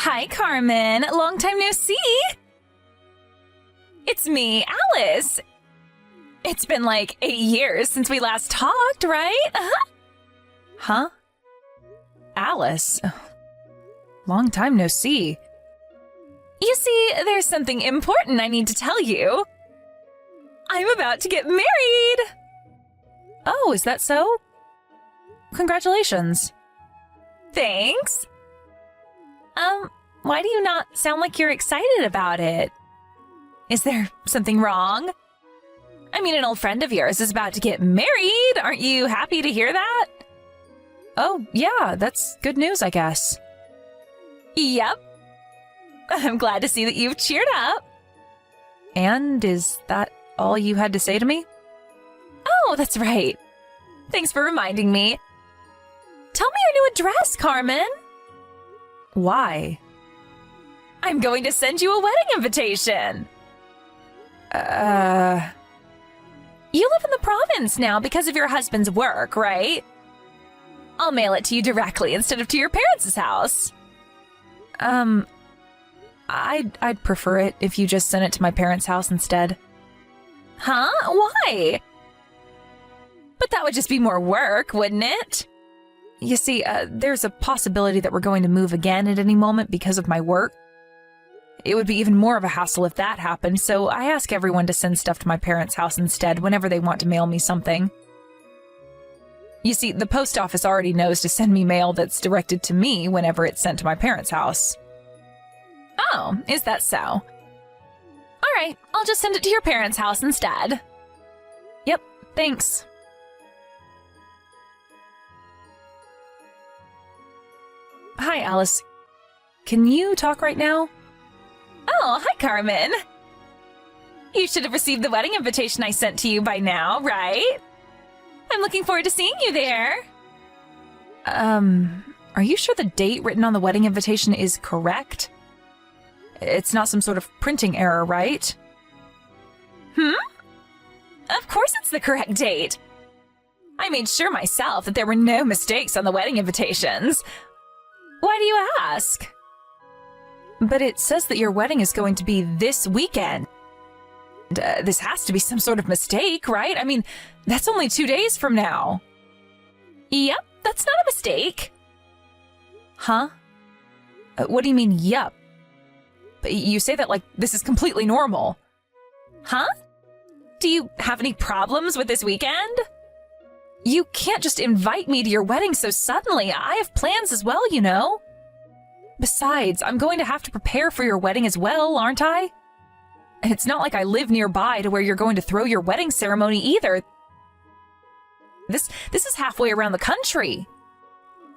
Hi, Carmen. Long time no see. It's me, Alice. It's been like 8 years since we last talked, right? Huh? Alice? Long time no see. You see, there's something important I need to tell you. I'm about to get married! Oh, is that so? Congratulations. Thanks. Why do you not sound like you're excited about it? Is there something wrong? I mean, an old friend of yours is about to get married. Aren't you happy to hear that? Oh, yeah, that's good news, I guess. Yep. I'm glad to see that you've cheered up. And is that all you had to say to me? Oh, that's right. Thanks for reminding me. Tell me your new address, Carmen. Why? I'm going to send you a wedding invitation. You live in the province now because of your husband's work, right? I'll mail it to you directly instead of to your parents' house. I'd prefer it if you just sent it to my parents' house instead. Huh? Why? But that would just be more work, wouldn't it? You see, there's a possibility that we're going to move again at any moment because of my work. It would be even more of a hassle if that happened, so I ask everyone to send stuff to my parents' house instead whenever they want to mail me something. You see, the post office already knows to send me mail that's directed to me whenever it's sent to my parents' house. Oh, is that so? All right, I'll just send it to your parents' house instead. Yep, thanks. Hi, Alice. Can you talk right now? Oh, hi, Carmen. You should have received the wedding invitation I sent to you by now, right? I'm looking forward to seeing you there. Are you sure the date written on the wedding invitation is correct? It's not some sort of printing error, right? Of course it's the correct date. I made sure myself that there were no mistakes on the wedding invitations. Why do you ask? But it says that your wedding is going to be this weekend. This has to be some sort of mistake, right? I mean, that's only 2 days from now. Yep, that's not a mistake. Huh? What do you mean, yep? You say that like this is completely normal. Huh? Do you have any problems with this weekend? You can't just invite me to your wedding so suddenly. I have plans as well, you know. Besides, I'm going to have to prepare for your wedding as well, aren't I? And it's not like I live nearby to where you're going to throw your wedding ceremony either. This is halfway around the country.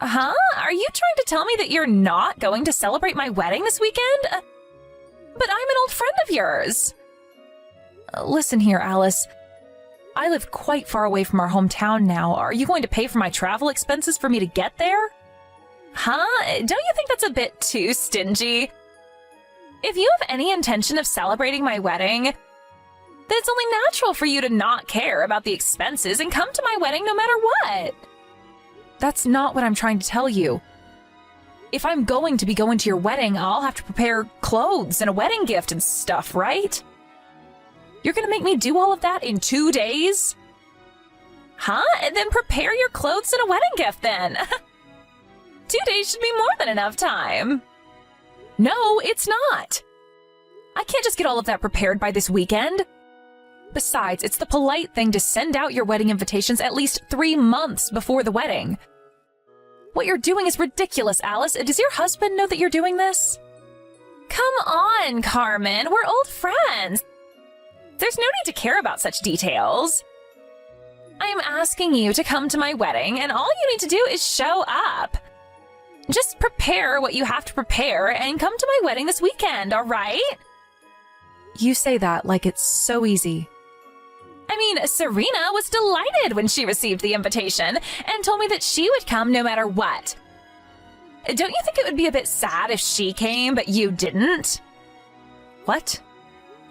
Huh? Are you trying to tell me that you're not going to celebrate my wedding this weekend? But I'm an old friend of yours. Listen here, Alice. I live quite far away from our hometown now. Are you going to pay for my travel expenses for me to get there? Huh? Don't you think that's a bit too stingy? If you have any intention of celebrating my wedding, then it's only natural for you to not care about the expenses and come to my wedding no matter what. That's not what I'm trying to tell you. If I'm going to be going to your wedding, I'll have to prepare clothes and a wedding gift and stuff, right? You're gonna make me do all of that in 2 days? Huh? And then prepare your clothes and a wedding gift then. 2 days should be more than enough time. No, it's not. I can't just get all of that prepared by this weekend. Besides, it's the polite thing to send out your wedding invitations at least 3 months before the wedding. What you're doing is ridiculous, Alice. Does your husband know that you're doing this? Come on, Carmen. We're old friends. There's no need to care about such details. I am asking you to come to my wedding, and all you need to do is show up. Just prepare what you have to prepare and come to my wedding this weekend, all right? You say that like it's so easy. I mean, Serena was delighted when she received the invitation and told me that she would come no matter what. Don't you think it would be a bit sad if she came, but you didn't? What?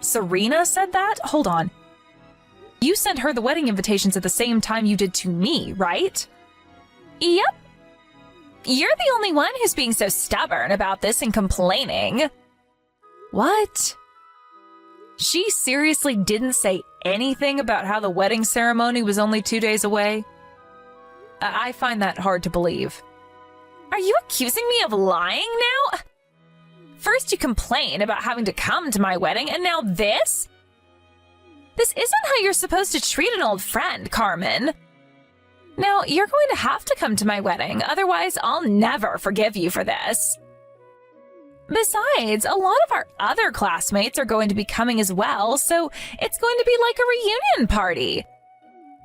Serena said that? Hold on. You sent her the wedding invitations at the same time you did to me, right? Yep. You're the only one who's being so stubborn about this and complaining. What? She seriously didn't say anything about how the wedding ceremony was only 2 days away? I find that hard to believe. Are you accusing me of lying now? First you complain about having to come to my wedding, and now this? This isn't how you're supposed to treat an old friend, Carmen. Now, you're going to have to come to my wedding, otherwise I'll never forgive you for this. Besides, a lot of our other classmates are going to be coming as well, so it's going to be like a reunion party.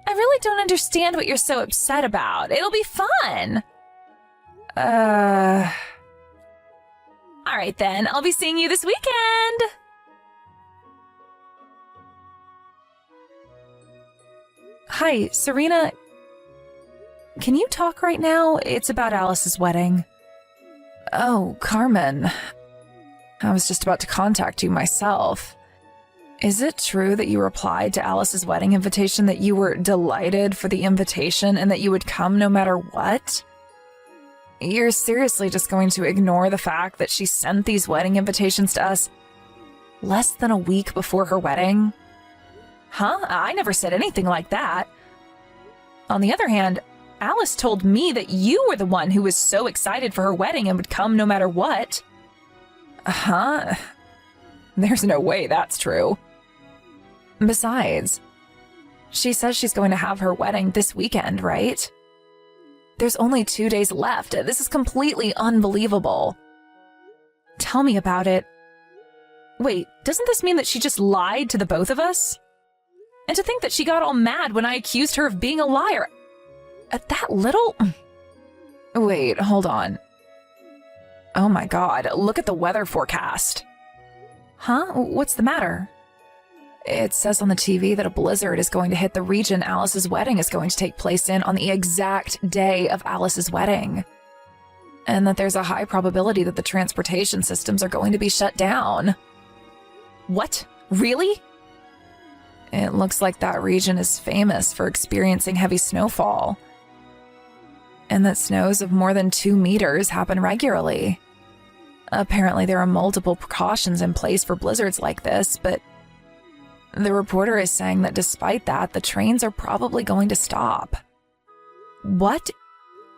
I really don't understand what you're so upset about. It'll be fun. All right then, I'll be seeing you this weekend. Hi, Serena. Can you talk right now? It's about Alice's wedding. Oh, Carmen. I was just about to contact you myself. Is it true that you replied to Alice's wedding invitation that you were delighted for the invitation and that you would come no matter what? You're seriously just going to ignore the fact that she sent these wedding invitations to us less than a week before her wedding? Huh? I never said anything like that. On the other hand, Alice told me that you were the one who was so excited for her wedding and would come no matter what. Huh? There's no way that's true. Besides, she says she's going to have her wedding this weekend, right? There's only 2 days left. This is completely unbelievable. Tell me about it. Wait, doesn't this mean that she just lied to the both of us? And to think that she got all mad when I accused her of being a liar. At that little... Wait, hold on. Oh my god, look at the weather forecast. Huh? What's the matter? It says on the TV that a blizzard is going to hit the region Alice's wedding is going to take place in on the exact day of Alice's wedding. And that there's a high probability that the transportation systems are going to be shut down. What? Really? It looks like that region is famous for experiencing heavy snowfall. And that snows of more than 2 meters happen regularly. Apparently there are multiple precautions in place for blizzards like this, but the reporter is saying that despite that, the trains are probably going to stop. What?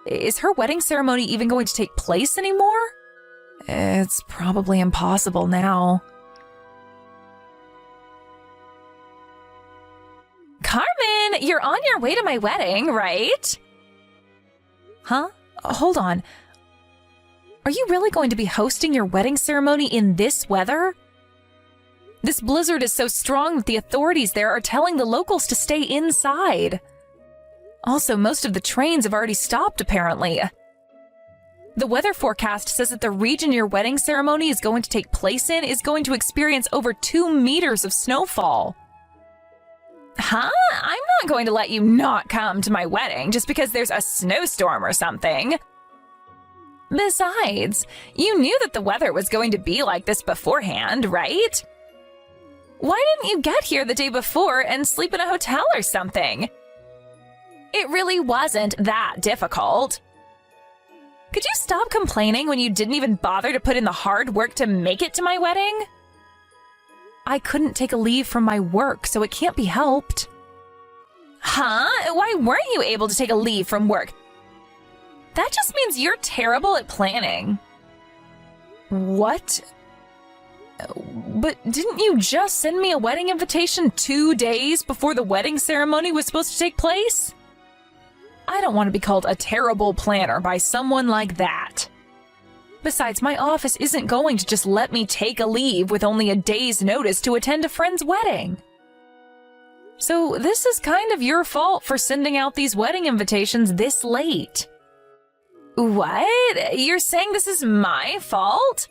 Is her wedding ceremony even going to take place anymore? It's probably impossible now. Carmen, you're on your way to my wedding, right? Huh? Hold on. Are you really going to be hosting your wedding ceremony in this weather? This blizzard is so strong that the authorities there are telling the locals to stay inside. Also, most of the trains have already stopped, apparently. The weather forecast says that the region your wedding ceremony is going to take place in is going to experience over 2 meters of snowfall. Huh? I'm not going to let you not come to my wedding just because there's a snowstorm or something. Besides, you knew that the weather was going to be like this beforehand, right? Why didn't you get here the day before and sleep in a hotel or something? It really wasn't that difficult. Could you stop complaining when you didn't even bother to put in the hard work to make it to my wedding? I couldn't take a leave from my work, so it can't be helped. Huh? Why weren't you able to take a leave from work? That just means you're terrible at planning. What? But didn't you just send me a wedding invitation 2 days before the wedding ceremony was supposed to take place? I don't want to be called a terrible planner by someone like that. Besides, my office isn't going to just let me take a leave with only a day's notice to attend a friend's wedding. So this is kind of your fault for sending out these wedding invitations this late. What? You're saying this is my fault?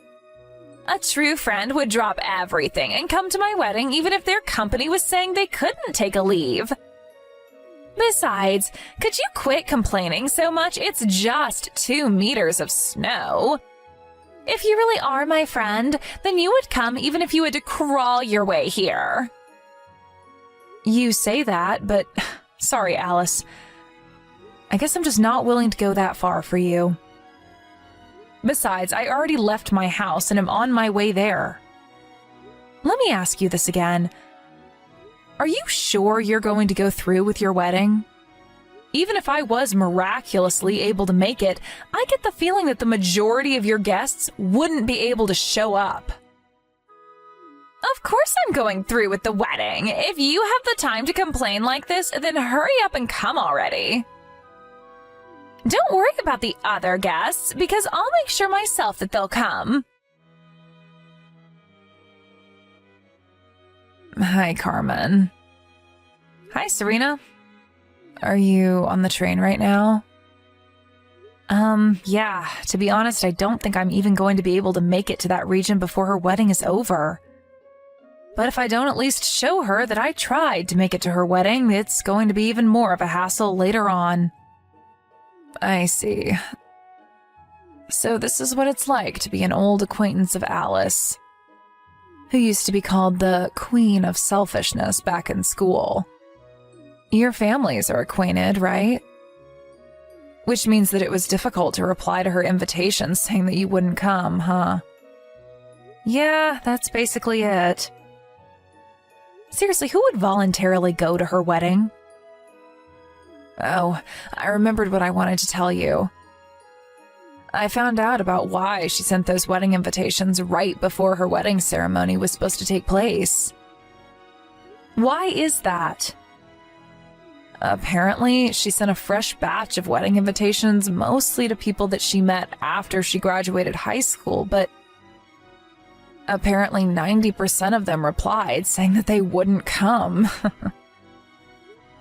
A true friend would drop everything and come to my wedding even if their company was saying they couldn't take a leave. Besides, could you quit complaining so much? It's just 2 meters of snow. If you really are my friend, then you would come even if you had to crawl your way here. You say that, but sorry, Alice. I guess I'm just not willing to go that far for you. Besides, I already left my house and am on my way there. Let me ask you this again. Are you sure you're going to go through with your wedding? Even if I was miraculously able to make it, I get the feeling that the majority of your guests wouldn't be able to show up. Of course I'm going through with the wedding. If you have the time to complain like this, then hurry up and come already. Don't worry about the other guests, because I'll make sure myself that they'll come. Hi, Carmen. Hi, Serena. Are you on the train right now? Yeah. To be honest, I don't think I'm even going to be able to make it to that region before her wedding is over. But if I don't at least show her that I tried to make it to her wedding, it's going to be even more of a hassle later on. I see. So this is what it's like to be an old acquaintance of Alice, who used to be called the Queen of Selfishness back in school. Your families are acquainted, right? Which means that it was difficult to reply to her invitation saying that you wouldn't come, huh? Yeah, that's basically it. Seriously, who would voluntarily go to her wedding? Oh, I remembered what I wanted to tell you. I found out about why she sent those wedding invitations right before her wedding ceremony was supposed to take place. Why is that? Apparently, she sent a fresh batch of wedding invitations mostly to people that she met after she graduated high school, but apparently 90% of them replied saying that they wouldn't come.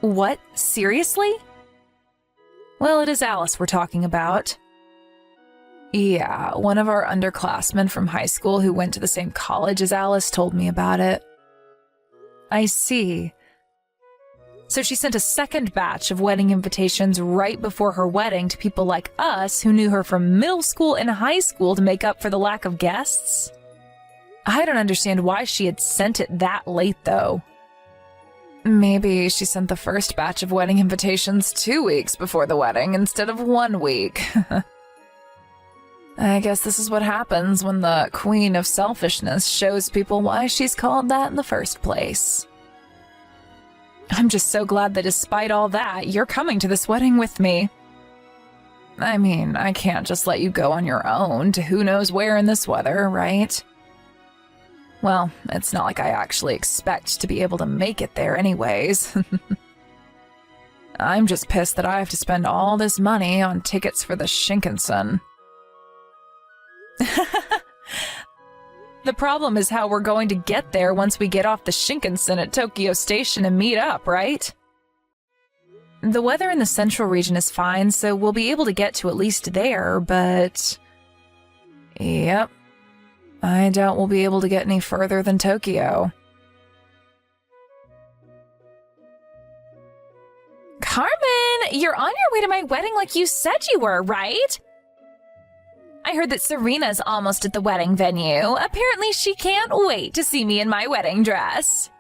What? Seriously? Well, it is Alice we're talking about. Yeah, one of our underclassmen from high school who went to the same college as Alice told me about it. I see. So she sent a second batch of wedding invitations right before her wedding to people like us who knew her from middle school and high school to make up for the lack of guests? I don't understand why she had sent it that late, though. Maybe she sent the first batch of wedding invitations 2 weeks before the wedding instead of 1 week. I guess this is what happens when the Queen of Selfishness shows people why she's called that in the first place. I'm just so glad that despite all that, you're coming to this wedding with me. I mean, I can't just let you go on your own to who knows where in this weather, right? Well, it's not like I actually expect to be able to make it there anyways. I'm just pissed that I have to spend all this money on tickets for the Shinkansen. The problem is how we're going to get there once we get off the Shinkansen at Tokyo Station and meet up, right? The weather in the central region is fine, so we'll be able to get to at least there, but... Yep. I doubt we'll be able to get any further than Tokyo. Carmen, you're on your way to my wedding like you said you were, right? I heard that Serena's almost at the wedding venue. Apparently she can't wait to see me in my wedding dress.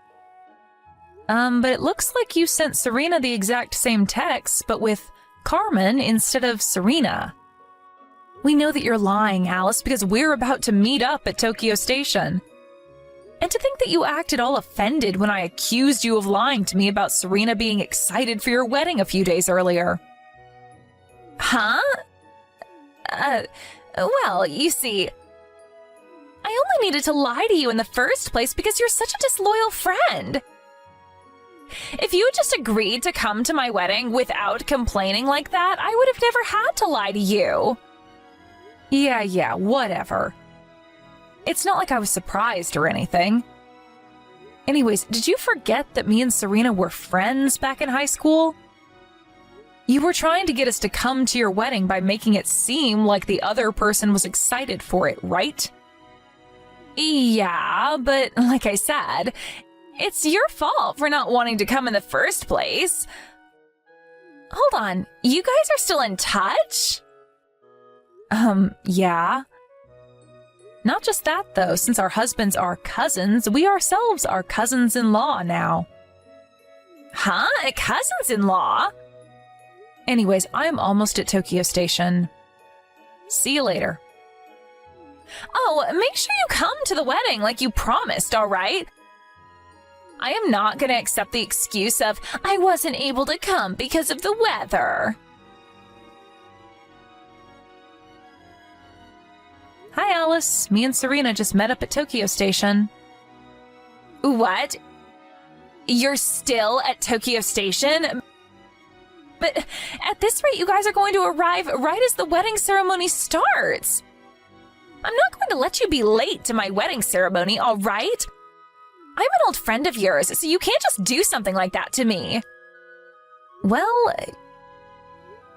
But it looks like you sent Serena the exact same text, but with Carmen instead of Serena. We know that you're lying, Alice, because we're about to meet up at Tokyo Station. And to think that you acted all offended when I accused you of lying to me about Serena being excited for your wedding a few days earlier. Huh? Well, you see, I only needed to lie to you in the first place because you're such a disloyal friend. If you had just agreed to come to my wedding without complaining like that, I would have never had to lie to you. Yeah, whatever. It's not like I was surprised or anything. Anyways, did you forget that me and Serena were friends back in high school? You were trying to get us to come to your wedding by making it seem like the other person was excited for it, right? Yeah, but like I said, it's your fault for not wanting to come in the first place. Hold on, you guys are still in touch? Yeah. Not just that, though. Since our husbands are cousins, we ourselves are cousins-in-law now. Huh? Cousins-in-law? Anyways, I'm almost at Tokyo Station. See you later. Oh, make sure you come to the wedding like you promised, all right? I am not going to accept the excuse of, I wasn't able to come because of the weather. Hi, Alice. Me and Serena just met up at Tokyo Station. What? You're still at Tokyo Station? But at this rate, you guys are going to arrive right as the wedding ceremony starts. I'm not going to let you be late to my wedding ceremony, all right? I'm an old friend of yours, so you can't just do something like that to me. Well,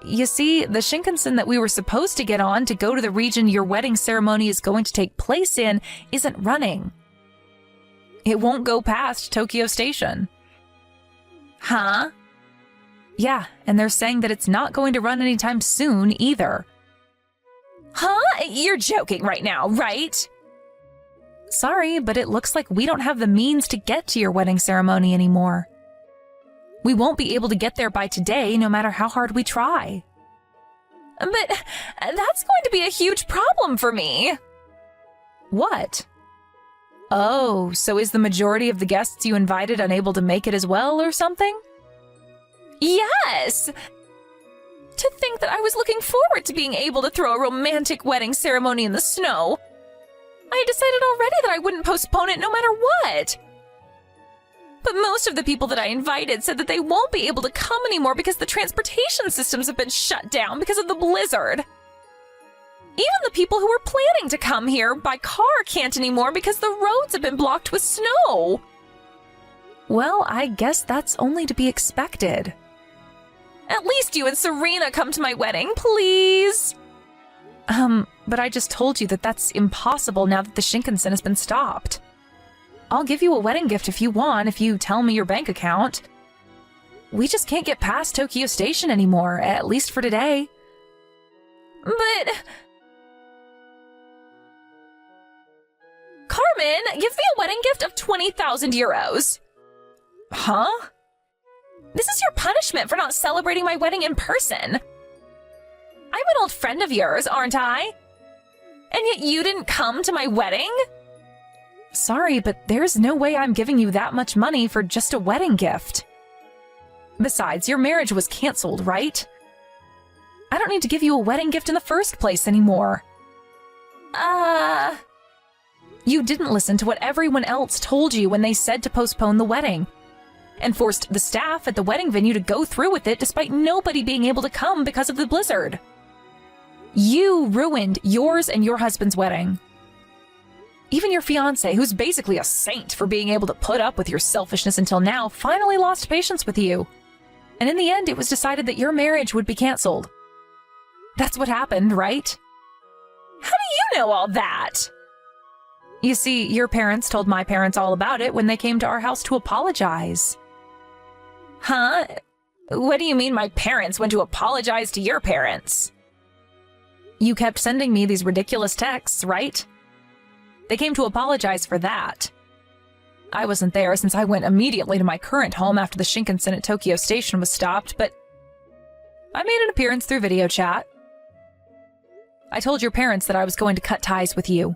you see, the Shinkansen that we were supposed to get on to go to the region your wedding ceremony is going to take place in isn't running. It won't go past Tokyo Station. Huh? Yeah, and they're saying that it's not going to run anytime soon either. Huh? You're joking right now, right? Sorry, but it looks like we don't have the means to get to your wedding ceremony anymore. We won't be able to get there by today, no matter how hard we try. But that's going to be a huge problem for me. What? Oh, so is the majority of the guests you invited unable to make it as well or something? Yes! To think that I was looking forward to being able to throw a romantic wedding ceremony in the snow. I had decided already that I wouldn't postpone it no matter what. But most of the people that I invited said that they won't be able to come anymore because the transportation systems have been shut down because of the blizzard. Even the people who were planning to come here by car can't anymore because the roads have been blocked with snow. Well, I guess that's only to be expected. At least you and Serena come to my wedding, please. But I just told you that that's impossible now that the Shinkansen has been stopped. I'll give you a wedding gift if you want, if you tell me your bank account. We just can't get past Tokyo Station anymore, at least for today. But... Carmen, give me a wedding gift of 20,000 euros. Huh? This is your punishment for not celebrating my wedding in person. I'm an old friend of yours, aren't I? And yet you didn't come to my wedding? Sorry, but there's no way I'm giving you that much money for just a wedding gift. Besides, your marriage was canceled, right? I don't need to give you a wedding gift in the first place anymore. You didn't listen to what everyone else told you when they said to postpone the wedding, and forced the staff at the wedding venue to go through with it despite nobody being able to come because of the blizzard. You ruined yours and your husband's wedding. Even your fiancé, who's basically a saint for being able to put up with your selfishness until now, finally lost patience with you. And in the end, it was decided that your marriage would be canceled. That's what happened, right? How do you know all that? You see, your parents told my parents all about it when they came to our house to apologize. Huh? What do you mean my parents went to apologize to your parents? You kept sending me these ridiculous texts, right? They came to apologize for that. I wasn't there since I went immediately to my current home after the Shinkansen at Tokyo Station was stopped, but I made an appearance through video chat. I told your parents that I was going to cut ties with you.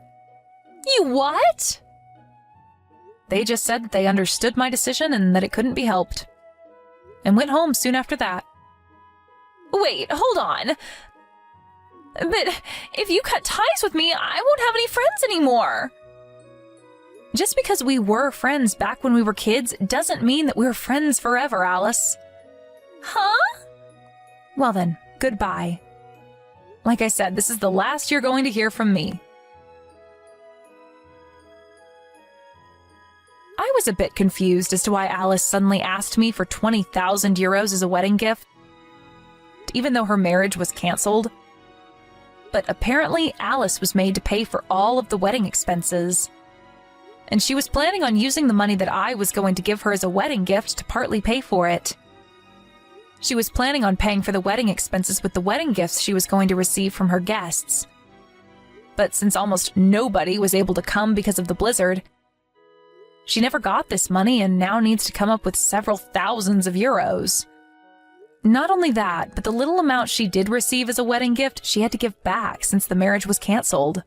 You what? They just said that they understood my decision and that it couldn't be helped. And went home soon after that. Wait, hold on. But if you cut ties with me, I won't have any friends anymore. Just because we were friends back when we were kids doesn't mean that we're friends forever, Alice. Huh? Well then, goodbye. Like I said, this is the last you're going to hear from me. I was a bit confused as to why Alice suddenly asked me for 20,000 euros as a wedding gift, even though her marriage was cancelled. But apparently Alice was made to pay for all of the wedding expenses. And she was planning on using the money that I was going to give her as a wedding gift to partly pay for it. She was planning on paying for the wedding expenses with the wedding gifts she was going to receive from her guests. But since almost nobody was able to come because of the blizzard, she never got this money and now needs to come up with several thousands of euros. Not only that, but the little amount she did receive as a wedding gift, she had to give back since the marriage was canceled.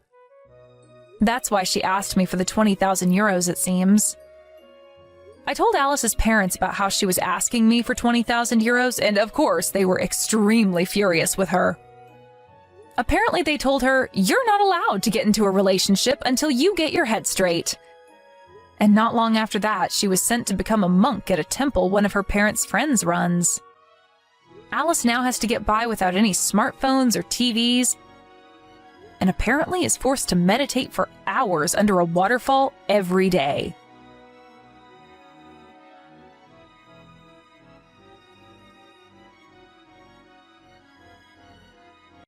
That's why she asked me for the 20,000 euros, it seems. I told Alice's parents about how she was asking me for 20,000 euros, and of course, they were extremely furious with her. Apparently, they told her, "You're not allowed to get into a relationship until you get your head straight." And not long after that, she was sent to become a monk at a temple one of her parents' friends runs. Alice now has to get by without any smartphones or TVs, and apparently is forced to meditate for hours under a waterfall every day.